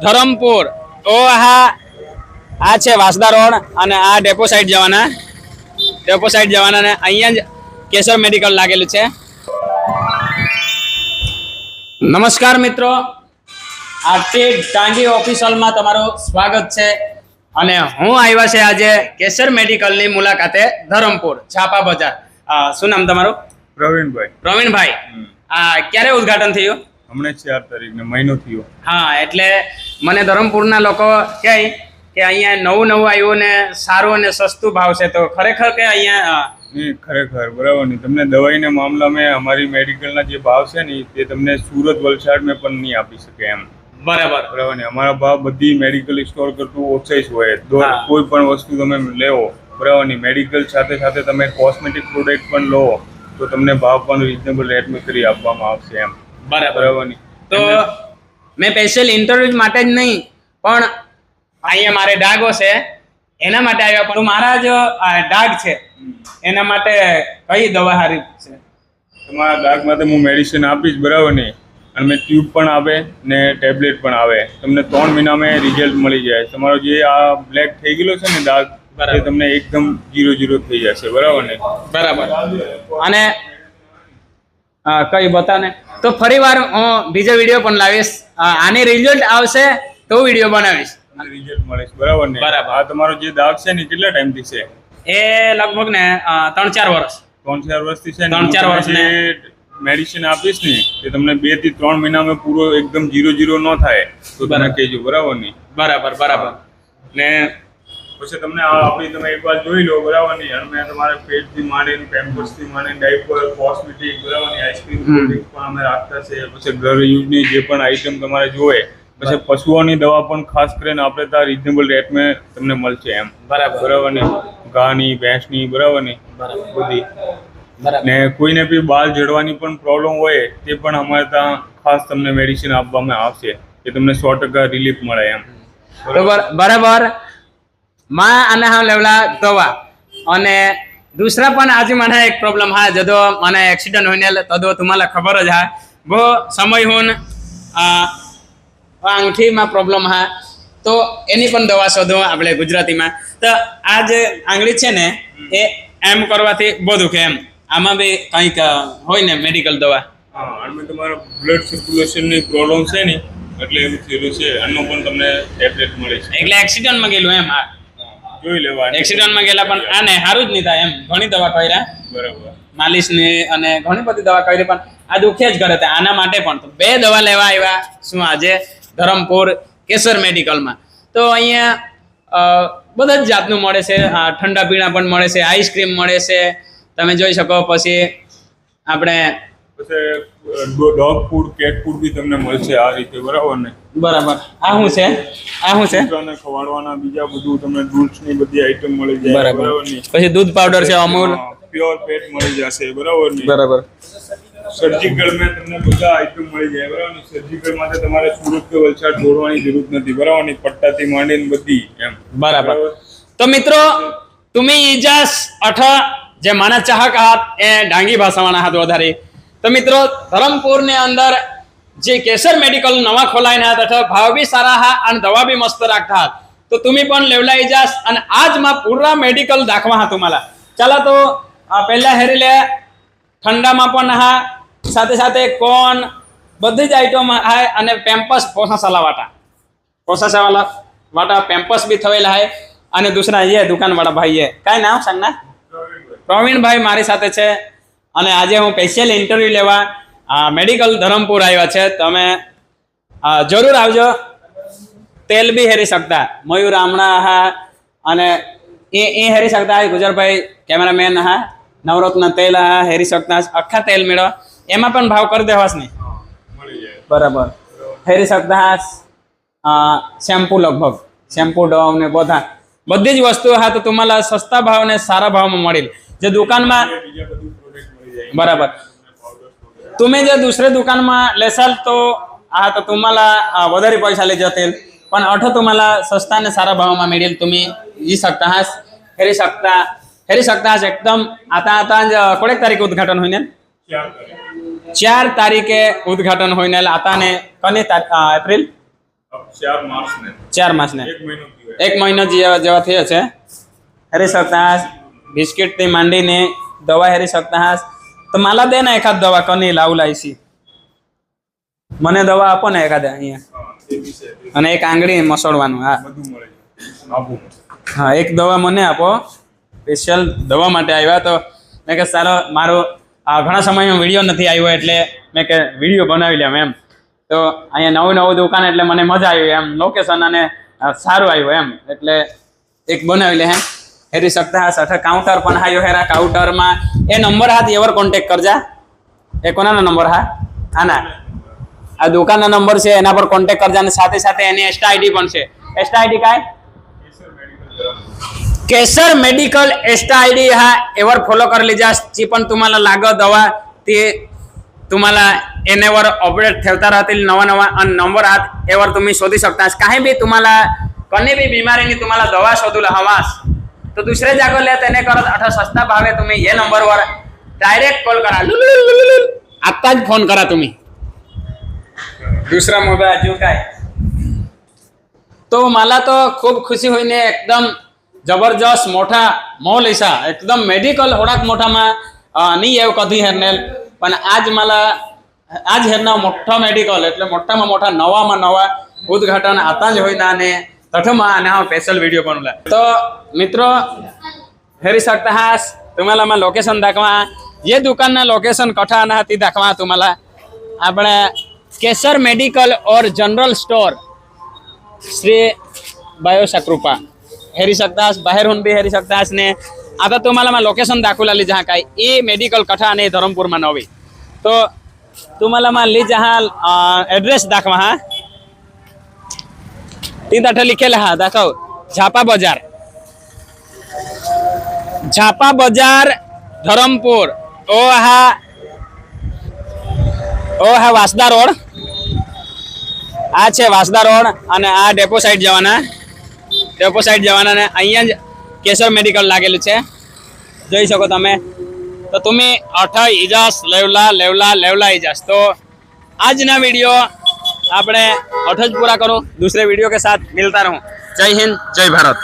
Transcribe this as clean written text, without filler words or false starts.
ધરમપુર. તો આ છે વાસદા રોડ અને આ ડેપો સાઈડ જવાના ને અહીંયા જ કેશર મેડિકલ લાગેલું છે. નમસ્કાર મિત્રો, આરતી ટાંગી ઓફિશિયલમાં તમારું સ્વાગત છે અને હું આવ્યા છે આજે કેશર મેડિકલની મુલાકાતે ધરમપુર છાપા બજાર. શું નામ તમારું? પ્રવીણભાઈ. આ ક્યારે ઉદ્ઘાટન થયું? હમણાં 4 તારીખને મહિનો થયો. હા, એટલે મને ધરમપુરના લોકો કહે કે અહીંયા નવું આવ્યું ને સારું અને સસ્તું ભાવ છે, તો ખરેખર કે અહીંયા ખરેખર બરાબર નહીં. તમને દવાઈના મામલામાં અમારી મેડિકલના જે ભાવ છે ને તે તમને સુરત વલસાડમાં પણ નહીં આપી શકે એમ. બરાબર ને અમારા ભાવ બધી મેડિકલ સ્ટોર કરતું ઓછા જ હોય. કોઈ પણ વસ્તુ તમે લેવો બરાબર નહીં, મેડિકલ સાથે સાથે તમે કોસ્મેટિક પ્રોડક્ટ પણ લો તો તમને ભાવ પણ રિઝનેબલ રેટમાં કરી આપવામાં આવશે એમ. બરાબર નહીં. તો મેં સ્પેશિયલ ઇન્ટરવ્યુ માટે જ નહીં પણ અહીંયા મારે ડાઘો છે એના માટે આવ્યા, પણ મારા જો ડાઘ છે એના માટે કઈ દવા સારી છે? તમારા ડાઘ માટે હું મેડિસિન આપીશ બરાબર નહીં, અને મેં ટ્યુબ પણ આવે ને ટેબ્લેટ પણ આવે. તમને 3 મહિનામાં રિઝલ્ટ મળી જાય. તમારો જે આ બ્લેક થઈ ગયેલો છે ને ડાઘ એ તમને એકદમ 0 થઈ જશે બરાબર ને. બરાબર. અને કઈ બતાને તો ફરી વાર હું બીજો વિડીયો પણ લાવીશ. આની રિઝલ્ટ આવશે તો વિડીયો બનાવીશ. રિઝલ્ટ મળે બરાબર ને. આ તમારો જે દાગ છે ને કેટલા ટાઈમથી છે? એ લગભગ ને 3-4 વર્ષ. 3-4 વર્ષથી છે. 3-4 વર્ષ ને મેડિસિન આપીશ ને તે તમને 2 થી 3 મહિનામાં પૂરો એકદમ 0 ન થાય તો તમે કહેજો બરાબર ને. બરાબર. ને પછી તમને આપણી તમે એકવાર જોઈ લો બરાબર ને. અને મેં તમારે પેટથી માંડીને પેમ્પર્સથી માંડીને ડાયપર કોસ્મેટિક બરાબર ને આઈસ્ક્રીમ પણ અમે રાખતા છે. પછી ઘર યુઝની જે પણ આઈટમ તમારે જોવે, પછી પશુઓની દવા પણ ખાસ કરીને આપણે ત્યાં રિઝનેબલ રેટમાં તમને મળશે એમ. બરાબર ને. ઘાની ભેંસની બરાબર ને બધી. ને કોઈને બી બાલ જડવાની પણ પ્રોબ્લેમ હોય તે પણ અમારે ત્યાં ખાસ તમને મેડિસિન આપવામાં આવશે કે તમને 100% રિલીફ મળે એમ. બરાબર. માં આને હા લેવલા દવા અને दुसरा पण आज मला एक प्रॉब्लेम हा जदो મને એક્સિડન્ટ होईल तदो तुम्हाला खबर જ हा वो समय होऊन આંગઠીમાં પ્રોબ્લેમ હા, તો એની પણ દવા શોધો આપણે ગુજરાતીમાં. તો આ જે આંગળી છે ને એ એમ કરવાથી બધું કે એમ આમાં બી કંઈક હોય ને મેડિકલ દવા? હા, અને તમારા બ્લડ સર્ક્યુલેશનની પ્રોબ્લેમ છે ને એટલે એવું થયેલું છે. આનો પણ તમને ટેબ્લેટ મળે છે. એટલે એક્સિડન્ટમાં ગયેલું એમ? હા, જોઈ લેવાનું. એક્સિડન્ટમાં ગયેલા પણ આને સારું જ નહીં થાય એમ. ઘણી દવા કર્યા બરાબર, માલિશની અને ઘણી બધી દવા કરી પણ આ દુખે જ કરે. આના માટે પણ તો 2 દવા લેવા આવ્યા શું આજે ધરમપુર કેશર મેડિકલમાં. તો અહીંયા બધા જ જાતનું મળે છે. ઠંડા પીણા પણ મળે છે, આઈસ્ક્રીમ મળે છે, તમે જોઈ શકો. પછી આપણે ડોગ ફૂડ, કેટ ફૂડ બી તમને મળશે આ રીતે બરાબર ને. બરાબર. આ શું છે? ખવાડવાના બીજા બધું તમને દૂધ ની બધી આઈટમ મળી જાય બરાબર ને. પછી દૂધ પાવડર છે, અમૂલ પ્યોર પેટ મળી જશે બરાબર ને. બરાબર. સર્જિકલ માં તમને બધા આઈટમ મળી જાય બરાબર ને. સર્જિકલ માટે તમારે સુરત કે વલસાડ દોડવાની જરૂર નથી બરાબર ને. પટ્ટાથી માંડીને બધી એમ. बराबर. तो मित्रों तुम्ही इजास जे माना चाहक आहात ए डांगी भाषावाना आहात वधारे. तो मित्रों धरमपुर ने अंदर जे केशर मेडिकल नवा खोलायने आहात अठ भाव बी सारा हा आणि दवा बी मस्त राखता आहात. तो तुम्ही पण लेवला इजास आणि आज मा पूरा मेडिकल दाखवा हा तुम्हाला. चला तो पहिला हेरीले ठंडाમાં પણ હા, સાથે સાથે કોન બધી જ આઈટમ आहे અને પેમ્પસ પોસાસાલા वाटा पेम्पस भी थवेला है. અને दूसरा ये दुकान वाला भाई है, काय नाम सांगना? प्रवीण भाई मारी साथे छे. અને આજે હું સ્પેશિયલ ઇન્ટરવ્યુ લેવા મેડિકલ ધરમપુર આવ્યા છે. તમે જરૂર આવજો. તેલ બી હેરી શકતા મયુર આમણા હા અને એ હેરી શકતા ગુજરભાઈ કેમેરામેન હા નવરત્ન તેલ હા હેરી શકતા આખા તેલ મેળો એમાં પણ ભાવ કરી દેવાસ નહીં બરાબર હેરી શકતા શેમ્પू लगभग शैम्पू डव ने बधी ज वस्तु हा तो तुम्हाला सस्ता भाव ने सारा भाव में मळेल. जे दुकान में बराबर तुम्हें जो दूसरे दुकान में लेसाल तो हा तो तुम्हाला वधारे पैसा ले जातील, पण अठो तुम्हाला सस्ता ने सारा भाव में मिळेल. तुम्ही जी सकता हास हेरी सकता हास एकदम. आता कोणेक तारीख उद्घाटन होईल? 4 तारीखे उद्घाटन होईल. आता ने कने एप्रिल अब 4 मार्च ने 4 मास ने 1 महीनो की है 1 महीनो જેવા થયો છે. હેરી શકતા હાસ બિસ્કિટ થી માંડીને દવા હેરી શકતા હાસ. તો માલા દે ને એકાદ દવા કની લાવલાઈસી મને દવા આપો ને એકાદ અહીંયા हाँ, ये भी से અને એક આંગળી મસળવાનું. હા બધું મળે છે આપું હા એક દવા મને આપો. સ્પેશિયલ દવા માટે આવ્યા તો મેં કે સારો મારો ઘણા સમયમાં વિડીયો નથી આવ્યો એટલે મેં કે વિડીયો બનાવી લેમ એમ. તો અહીંયા નવું દુકાન એટલે મને મજા આવી એમ. લોકેશન અને સારું આવ્યું એમ એટલે એક બનાવી લે એમ. હેરી શકતા હા સઠ કાઉન્ટર પણ હાયો હેરા કાઉન્ટરમાં એ નંબર હાથ એવર કોન્ટેક્ટ કરજા. એ કોનાનો નંબર હા આના આ દુકાનનો નંબર છે એના પર કોન્ટેક્ટ કરજા અને સાથે સાથે એની એસ્ટા આઈડી પણ છે. એસ્ટા આઈડી काय केसर मेडिकल एस्टा आयडी हा एवर फॉलो कर लीजा. जी पण तुम्हाला लाग दवा ते तुम्हाला एनेवर अपडेट ठेवता राहतील नवा आणि नंबर आहात एवर तुम्ही शोधू शकता. काही बी तुम्हाला कोणी बी बिमारीनी तुम्हाला दवा शोधूला हवास तो दुसरे जागोले त्याने करत अठा सस्ता भावे तुम्ही ये नंबरवर डायरेक्ट कॉल करा. आत्ताच फोन करा तुम्ही. दुसरा मोबाईल अजून काय तो मला तो खूप खुशी होईने एकदम जबरदस्त मोठा मॉल ऐसा एकदम मेडिकल होडाक मोठाમાં નહીં એવું કદી હેરનેલ પણ આજ હેરના મોટા મેડિકલ એટલે મોટામાં મોટા નવામાં નવા ઉદ્ઘાટन आता જ होईना અને तठमा आणि हा स्पेशल व्हिडिओ बनवला. तो मित्रो हेरी सकता हास तुम्हाला मैं लोकेशन दाखवा. ये दुकानना लोकेशन कठा ना ती दाखवा तुम्हाला. આપણે केसर मेडिकल और जनरल स्टोर श्री बायोसा कृपा हेरी सकतास बाहेरून बी हेरी सकतास ने आता तुम्हाला मैं लोकेशन दाखवला ली जहाँ काय ए मेडिकल कठा ने धरमपुर में नवी. तो तुम्हाला मैं ली जहाँ एड्रेस दाखवा. हा तिथे लिखेल हा दाखव झापा बाजार धरमपुर. ओ हा वासदा रोड આ છે વાસદા રોડ અને આ ડેપો સાઈડ જવાના ને અહીંયા જ કેસર મેડિકલ લાગેલું છે જોઈ શકો તમે. તો તમે અઠ ઇજાસ લેવલા ઇજાસ. તો આજના वीडियो આપણે અઠ જ પૂરા करो. दूसरे वीडियो के साथ मिलता रहूं. जय हिंद जय भारत.